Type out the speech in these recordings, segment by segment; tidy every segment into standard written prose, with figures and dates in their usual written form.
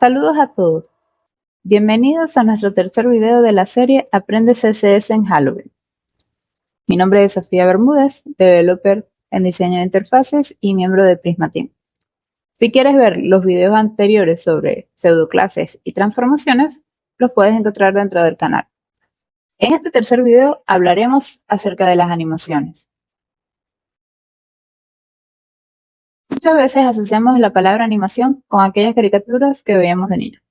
Saludos a todos. Bienvenidos a nuestro tercer video de la serie Aprende CSS en Halloween. Mi nombre es Sofía Bermúdez, developer en diseño de interfaces y miembro de Prisma Team. Si quieres ver los videos anteriores sobre pseudoclases y transformaciones, los puedes encontrar dentro del canal. En este tercer video hablaremos acerca de las animaciones. Muchas veces asociamos la palabra animación con aquellas caricaturas que veíamos de niños.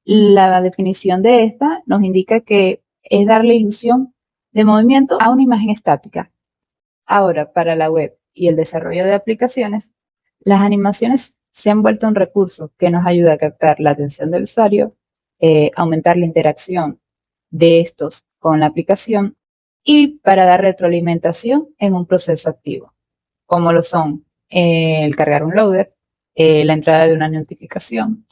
La definición de esta nos indica que es darle ilusión de movimiento a una imagen estática. Ahora, para la web y el desarrollo de aplicaciones, las animaciones se han vuelto un recurso que nos ayuda a captar la atención del usuario, aumentar la interacción de estos con la aplicación y para dar retroalimentación en un proceso activo, como lo son el cargar un loader, la entrada de una notificación.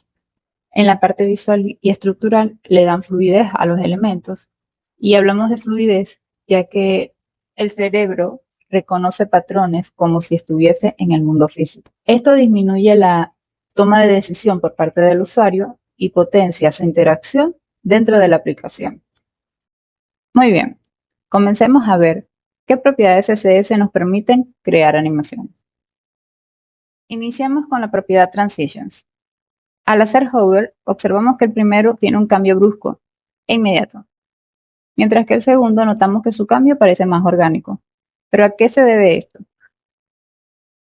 En la parte visual y estructural le dan fluidez a los elementos. Y hablamos de fluidez ya que el cerebro reconoce patrones como si estuviese en el mundo físico. Esto disminuye la toma de decisión por parte del usuario y potencia su interacción dentro de la aplicación. Muy bien, comencemos a ver qué propiedades CSS nos permiten crear animaciones. Iniciamos con la propiedad Transitions. Al hacer hover, observamos que el primero tiene un cambio brusco e inmediato, mientras que el segundo notamos que su cambio parece más orgánico. ¿Pero a qué se debe esto?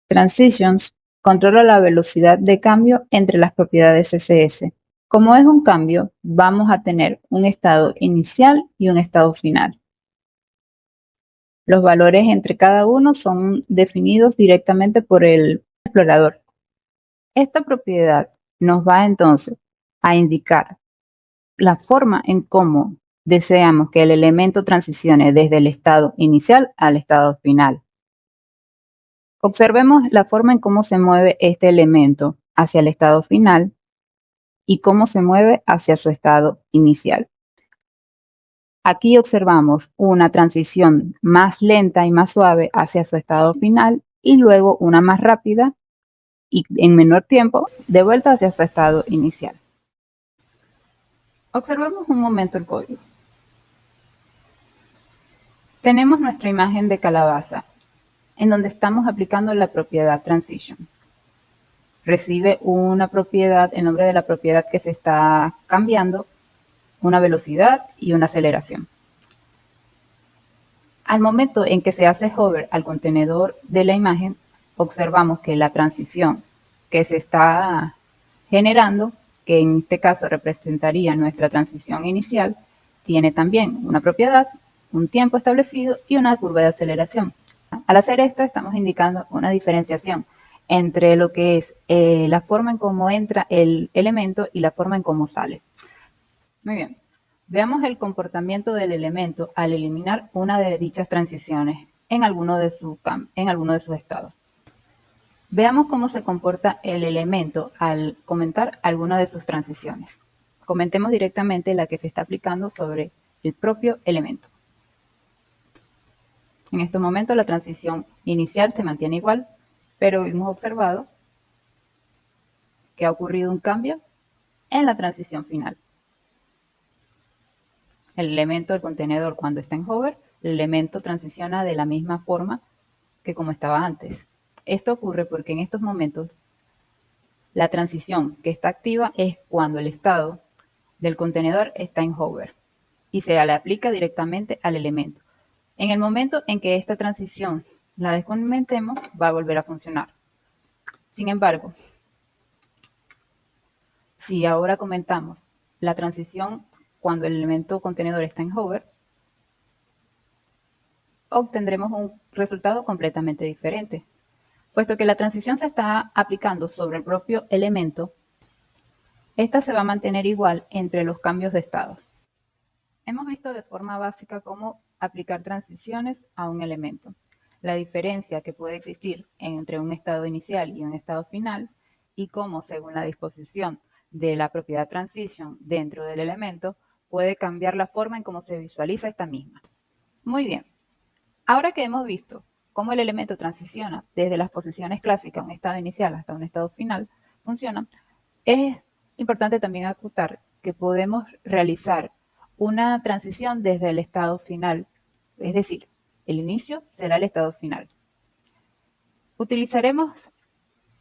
Transitions controla la velocidad de cambio entre las propiedades CSS. Como es un cambio, vamos a tener un estado inicial y un estado final. Los valores entre cada uno son definidos directamente por el explorador. Esta propiedad nos va entonces a indicar la forma en cómo deseamos que el elemento transicione desde el estado inicial al estado final. Observemos la forma en cómo se mueve este elemento hacia el estado final y cómo se mueve hacia su estado inicial. Aquí observamos una transición más lenta y más suave hacia su estado final y luego una más rápida y en menor tiempo de vuelta hacia su estado inicial. Observemos un momento el código. Tenemos nuestra imagen de calabaza, en donde estamos aplicando la propiedad Transition. Recibe una propiedad, el nombre de la propiedad que se está cambiando, una velocidad y una aceleración. Al momento en que se hace hover al contenedor de la imagen, observamos que la transición que se está generando, que en este caso representaría nuestra transición inicial, tiene también una propiedad, un tiempo establecido y una curva de aceleración. Al hacer esto estamos indicando una diferenciación entre lo que es la forma en cómo entra el elemento y la forma en cómo sale. Muy bien, veamos el comportamiento del elemento al eliminar una de dichas transiciones en alguno de sus estados. Veamos cómo se comporta el elemento al comentar alguna de sus transiciones. Comentemos directamente la que se está aplicando sobre el propio elemento. En este momento la transición inicial se mantiene igual, pero hemos observado que ha ocurrido un cambio en la transición final. El elemento del contenedor, cuando está en hover, el elemento transiciona de la misma forma que como estaba antes. Esto ocurre porque en estos momentos la transición que está activa es cuando el estado del contenedor está en hover y se le aplica directamente al elemento. En el momento en que esta transición la descomentemos, va a volver a funcionar. Sin embargo, si ahora comentamos la transición cuando el elemento contenedor está en hover, obtendremos un resultado completamente diferente. Puesto que la transición se está aplicando sobre el propio elemento, esta se va a mantener igual entre los cambios de estados. Hemos visto de forma básica cómo aplicar transiciones a un elemento. La diferencia que puede existir entre un estado inicial y un estado final y cómo, según la disposición de la propiedad transition dentro del elemento, puede cambiar la forma en cómo se visualiza esta misma. Muy bien. Ahora que hemos visto cómo el elemento transiciona desde las posiciones clásicas, un estado inicial hasta un estado final, funciona, es Importante también acotar que podemos realizar una transición desde el estado final, es decir, el inicio será el estado final. Utilizaremos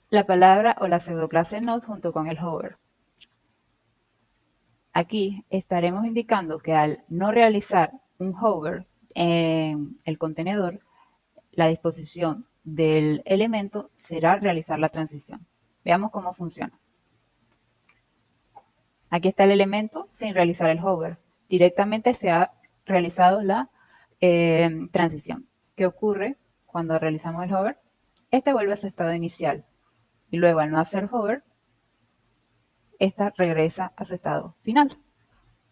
la palabra o la pseudoclase node junto con el hover. Aquí estaremos indicando que al no realizar un hover en el contenedor, la disposición del elemento será realizar la transición. Veamos cómo funciona. Aquí está el elemento sin realizar el hover. Directamente se ha realizado la transición. ¿Qué ocurre cuando realizamos el hover? Este vuelve a su estado inicial y luego al no hacer hover, esta regresa a su estado final.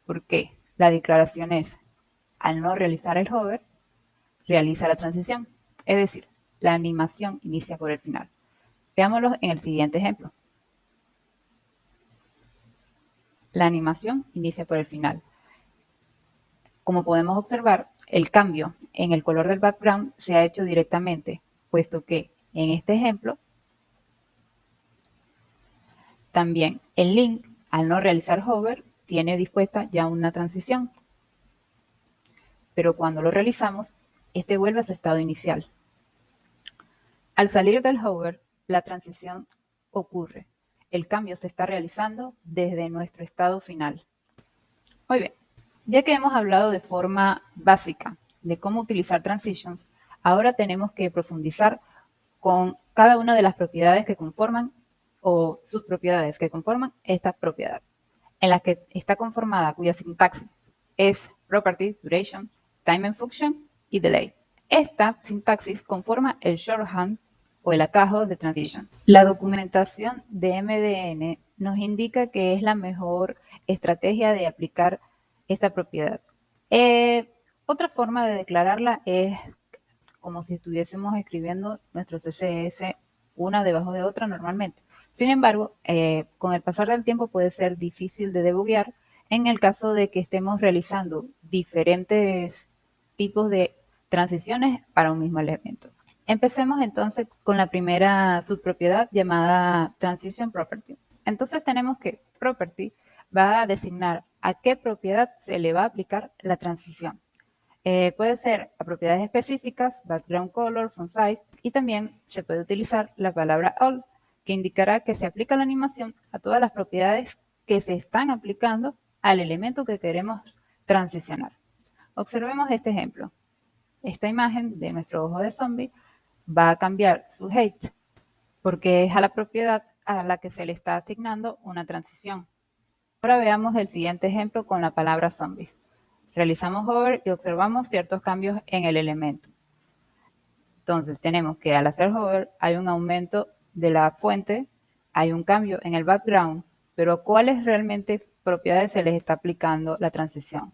¿Por qué? La declaración es, al no realizar el hover, realiza la transición. Es decir, la animación inicia por el final. Veámoslo en el siguiente ejemplo. La animación inicia por el final. Como podemos observar, el cambio en el color del background se ha hecho directamente, puesto que en este ejemplo también el link, al no realizar hover, tiene dispuesta ya una transición. Pero cuando lo realizamos, este vuelve a su estado inicial. Al salir del hover, la transición ocurre. El cambio se está realizando desde nuestro estado final. Muy bien, ya que hemos hablado de forma básica de cómo utilizar transitions, ahora tenemos que profundizar con cada una de las propiedades que conforman o subpropiedades que conforman esta propiedad, en la que está conformada, cuya sintaxis es property, duration, time and function y delay. Esta sintaxis conforma el shorthand o el atajo de transition. La documentación de MDN nos indica que es la mejor estrategia de aplicar esta propiedad. Otra forma de declararla es como si estuviésemos escribiendo nuestro CSS una debajo de otra normalmente. Sin embargo, con el pasar del tiempo puede ser difícil de debuguear en el caso de que estemos realizando diferentes tipos de transiciones para un mismo elemento. Empecemos entonces con la primera subpropiedad llamada Transition Property. Entonces tenemos que Property va a designar a qué propiedad se le va a aplicar la transición. Puede ser a propiedades específicas, background color, font size, y también se puede utilizar la palabra all, que indicará que se aplica la animación a todas las propiedades que se están aplicando al elemento que queremos transicionar. Observemos este ejemplo. Esta imagen de nuestro ojo de zombie va a cambiar su height porque es a la propiedad a la que se le está asignando una transición. Ahora veamos el siguiente ejemplo con la palabra zombies. Realizamos hover y observamos ciertos cambios en el elemento. Entonces tenemos que al hacer hover hay un aumento de la fuente, hay un cambio en el background, pero ¿cuáles realmente propiedades se les está aplicando la transición?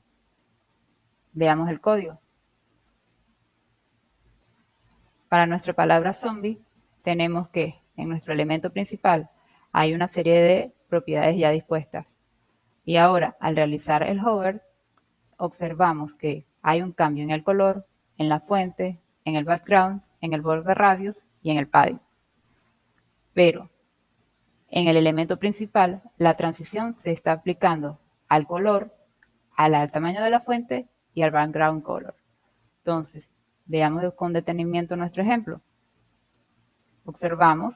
Veamos el código. Para nuestra palabra zombie tenemos que en nuestro elemento principal hay una serie de propiedades ya dispuestas. Y ahora al realizar el hover observamos que hay un cambio en el color, en la fuente, en el background, en el borde radius y en el padding. Pero en el elemento principal, la transición se está aplicando al color, al tamaño de la fuente y al background color. Entonces, veamos con detenimiento nuestro ejemplo. Observamos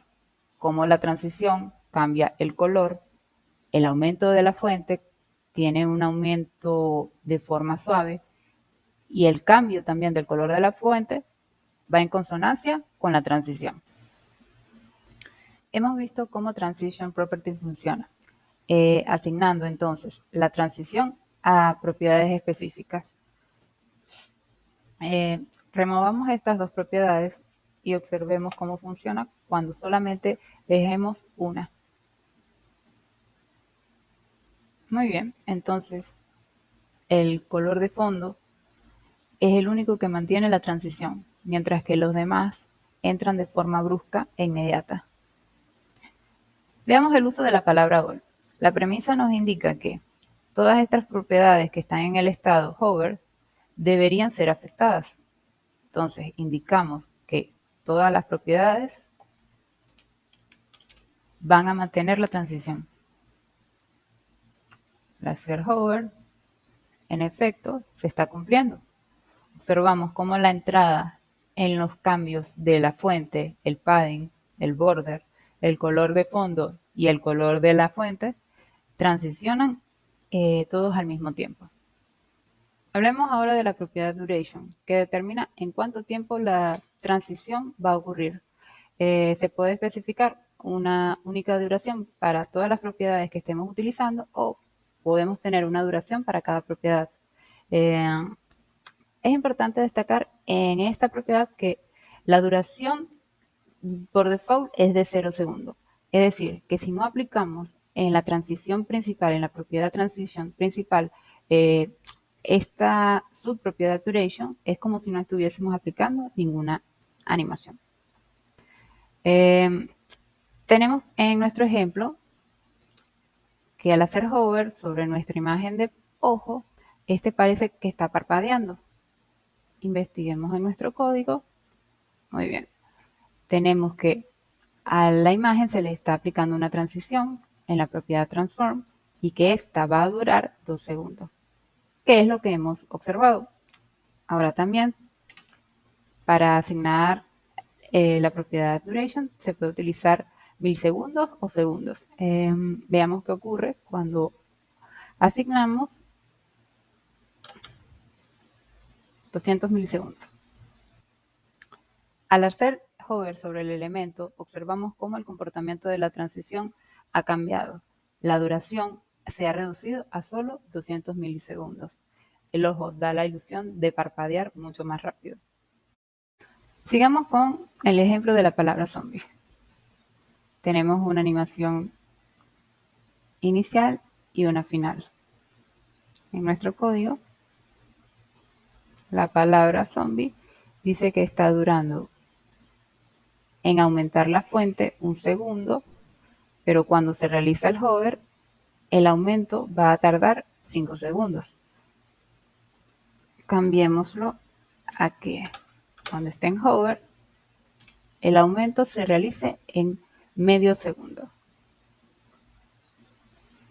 cómo la transición cambia el color, el aumento de la fuente tiene un aumento de forma suave y el cambio también del color de la fuente va en consonancia con la transición. Hemos visto cómo Transition Property funciona, asignando entonces la transición a propiedades específicas. Removamos estas dos propiedades y observemos cómo funciona cuando solamente dejemos una. Muy bien, entonces el color de fondo es el único que mantiene la transición, mientras que los demás entran de forma brusca e inmediata. Veamos el uso de la palabra all. La premisa nos indica que todas estas propiedades que están en el estado hover deberían ser afectadas. Entonces indicamos que todas las propiedades van a mantener la transición. laser hover, en efecto, se está cumpliendo. Observamos cómo la entrada en los cambios de la fuente, el padding, el border, el color de fondo y el color de la fuente transicionan todos al mismo tiempo. Hablemos ahora de la propiedad duration, que determina en cuánto tiempo la transición va a ocurrir. Se puede especificar una única duración para todas las propiedades que estemos utilizando o podemos tener una duración para cada propiedad. Es importante destacar en esta propiedad que la duración por default es de 0 segundos. Es decir, que si no aplicamos en la transición principal, en la propiedad transition principal, esta subpropiedad duration, es como si no estuviésemos aplicando ninguna animación. Tenemos en nuestro ejemplo que al hacer hover sobre nuestra imagen de ojo, este parece que está parpadeando. Investiguemos en nuestro código. Muy bien. Tenemos que a la imagen se le está aplicando una transición en la propiedad transform y que esta va a durar 2 segundos, que es lo que hemos observado. Ahora también, para asignar la propiedad duration, se puede utilizar milisegundos o segundos. Veamos qué ocurre cuando asignamos 200 milisegundos. Al hacer hover sobre el elemento, observamos cómo el comportamiento de la transición ha cambiado. La duración se ha reducido a solo 200 milisegundos. El ojo da la ilusión de parpadear mucho más rápido. Sigamos con el ejemplo de la palabra zombie. Tenemos una animación inicial y una final. En nuestro código, la palabra zombie dice que está durando en aumentar la fuente 1 segundo, pero cuando se realiza el hover, el aumento va a tardar 5 segundos. Cambiémoslo a que cuando esté en hover, el aumento se realice en medio segundo.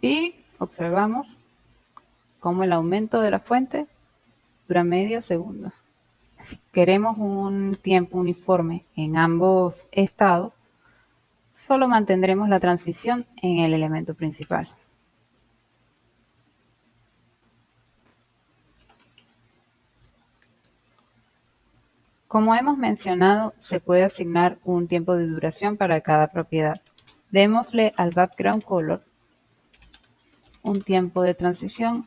Y observamos cómo el aumento de la fuente dura medio segundo. Si queremos un tiempo uniforme en ambos estados, solo mantendremos la transición en el elemento principal. Como hemos mencionado, se puede asignar un tiempo de duración para cada propiedad. Démosle al background color un tiempo de transición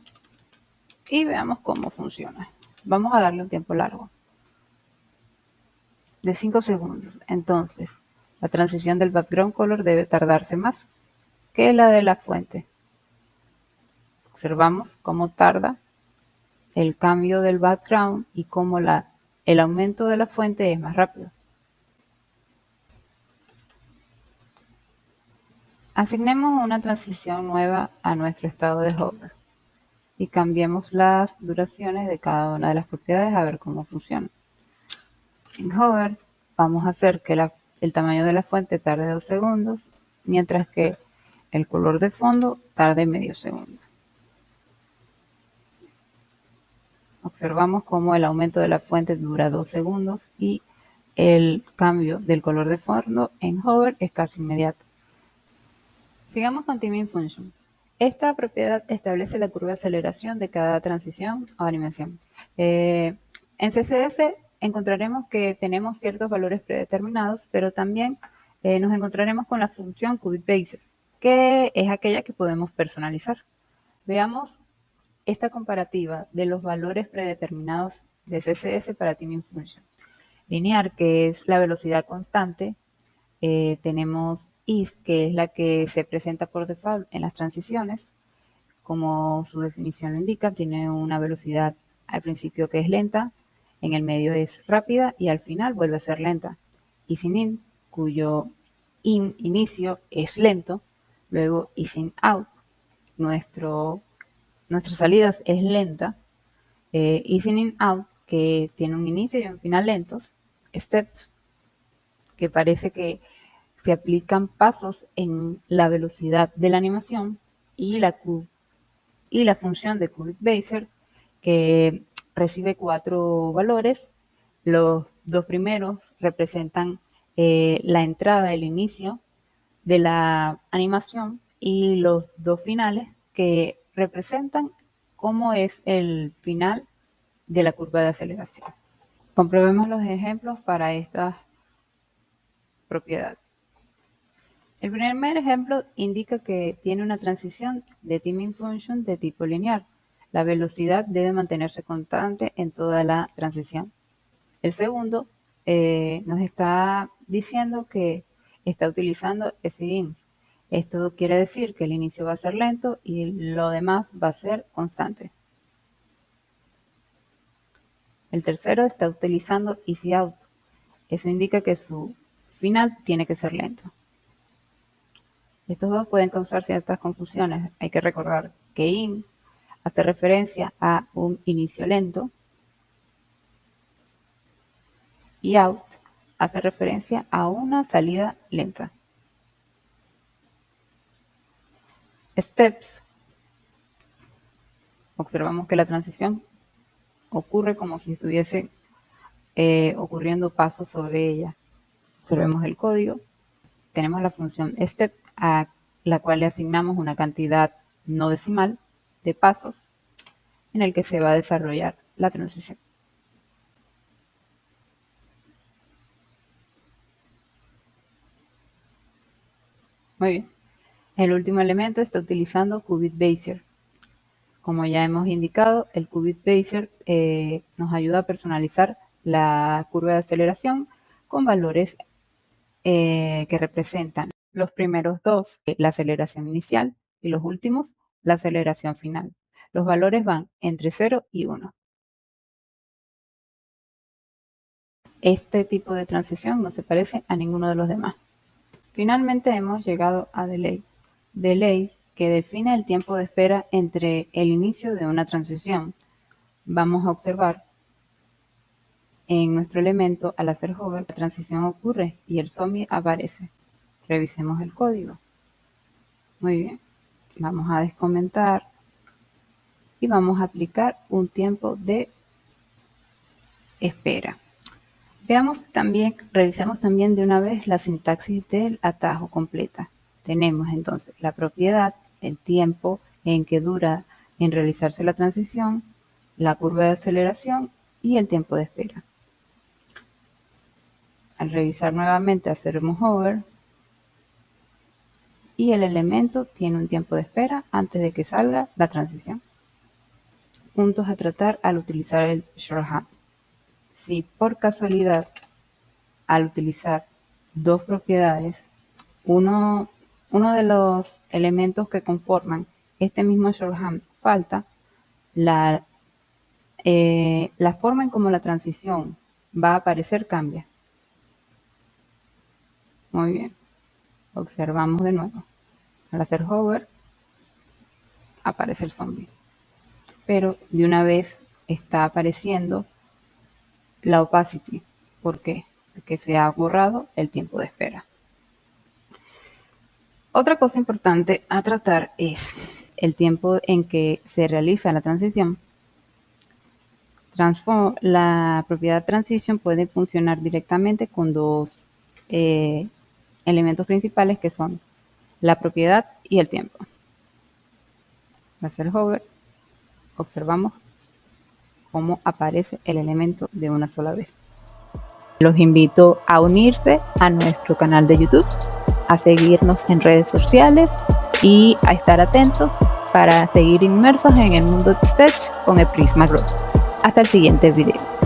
y veamos cómo funciona. Vamos a darle un tiempo largo de 5 segundos. Entonces, la transición del background color debe tardarse más que la de la fuente. Observamos cómo tarda el cambio del background y cómo el aumento de la fuente es más rápido. Asignemos una transición nueva a nuestro estado de hover y cambiemos las duraciones de cada una de las propiedades a ver cómo funciona. En hover vamos a hacer que el tamaño de la fuente tarde 2 segundos, mientras que el color de fondo tarde medio segundo. Observamos cómo el aumento de la fuente dura 2 segundos y el cambio del color de fondo en hover es casi inmediato. Sigamos con Timing Function. Esta propiedad establece la curva de aceleración de cada transición o animación. En CSS encontraremos que tenemos ciertos valores predeterminados, pero también nos encontraremos con la función QBaser, que es aquella que podemos personalizar. Veamos esta comparativa de los valores predeterminados de CSS para Timing Function. Linear, que es la velocidad constante. Tenemos is, que es la que se presenta por default en las transiciones. Como su definición lo indica, tiene una velocidad al principio que es lenta, en el medio es rápida y al final vuelve a ser lenta. Easing cuyo inicio es lento, luego easing out, nuestra salida es lenta, easing out, que tiene un inicio y un final lentos, steps, que parece que se aplican pasos en la velocidad de la animación, y la Q y la función de QubitBaser, que recibe 4 valores. Los 2 primeros representan la entrada, el inicio de la animación, y los 2 finales que representan cómo es el final de la curva de aceleración. Comprobemos los ejemplos para estas propiedades. El primer ejemplo indica que tiene una transición de timing function de tipo lineal. La velocidad debe mantenerse constante en toda la transición. El segundo nos está diciendo que está utilizando SIN. Esto quiere decir que el inicio va a ser lento y lo demás va a ser constante. El tercero está utilizando EasyOut. Eso indica que su final tiene que ser lento. Estos dos pueden causar ciertas confusiones. Hay que recordar que in hace referencia a un inicio lento y out hace referencia a una salida lenta. Steps. Observamos que la transición ocurre como si estuviese ocurriendo pasos sobre ella. Observemos el código. Tenemos la función step, a la cual le asignamos una cantidad no decimal de pasos en el que se va a desarrollar la transición. Muy bien. El último elemento está utilizando QubitBaser. Como ya hemos indicado, el QubitBaser nos ayuda a personalizar la curva de aceleración con valores que representan los primeros 2, la aceleración inicial, y los últimos, la aceleración final. Los valores van entre 0 y 1. Este tipo de transición no se parece a ninguno de los demás. Finalmente hemos llegado a delay. Delay que define el tiempo de espera entre el inicio de una transición. Vamos a observar en nuestro elemento, al hacer hover, la transición ocurre y el zombie aparece. Revisemos el código. Muy bien. Vamos a descomentar y vamos a aplicar un tiempo de espera. Revisemos también de una vez la sintaxis del atajo completa. Tenemos entonces la propiedad, el tiempo en que dura en realizarse la transición, la curva de aceleración y el tiempo de espera. Al revisar nuevamente hacemos hover y el elemento tiene un tiempo de espera antes de que salga la transición. Puntos a tratar al utilizar el shorthand. Si por casualidad al utilizar dos propiedades, uno de los elementos que conforman este mismo shorthand falta, la forma en cómo la transición va a aparecer cambia. Muy bien. Observamos de nuevo. Al hacer hover, aparece el zombie. Pero de una vez está apareciendo la opacity. ¿Por qué? Porque se ha borrado el tiempo de espera. Otra cosa importante a tratar es el tiempo en que se realiza la transición. La propiedad transition puede funcionar directamente con dos elementos principales que son la propiedad y el tiempo. Al hacer hover, observamos cómo aparece el elemento de una sola vez. Los invito a unirse a nuestro canal de YouTube, a seguirnos en redes sociales y a estar atentos para seguir inmersos en el mundo de Stitch con el Prisma Growth. Hasta el siguiente video.